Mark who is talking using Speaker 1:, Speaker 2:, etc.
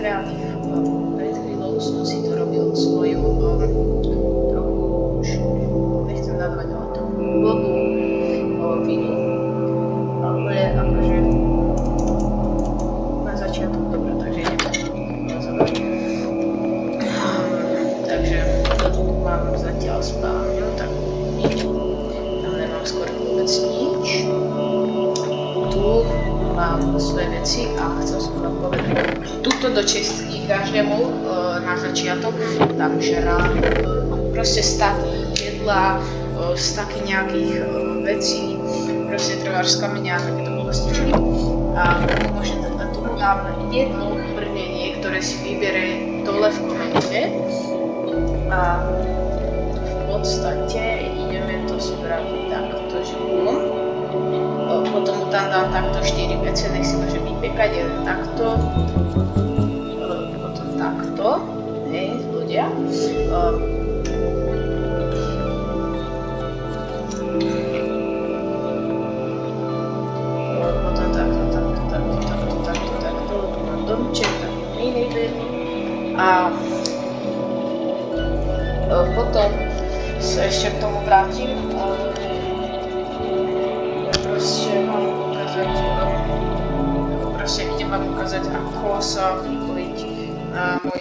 Speaker 1: kreatív. Pred chvíľou som si to robil svoju trochu už nechcem nadávať o tom blbú vinu, ale akože na začiatok dobre, takže ideme zadať. Takže tu mám zatiaľ spálňu, tak nič. Tam nemám skôr vôbec nič. Tu mám svoje veci a chcel som vám povedať tuto do čistky každému na začiatok, takže rád proste staky jedla, staky nejakých vecí, proste treba z kameňa takéto postičky a tu dám jedno ubrnenie, ktoré si vybere dole v komente a v podstate ideme to spraviť takto, že potom tam dám takto 4 veci, nech si môže vypekať jeden takto, potom takto, hej, ľudia. Potom takto, tu mám domček, taký minibit a potom sa ešte k tomu vrátim. Proste idem vám ukázať, ako sa pripojiť na môj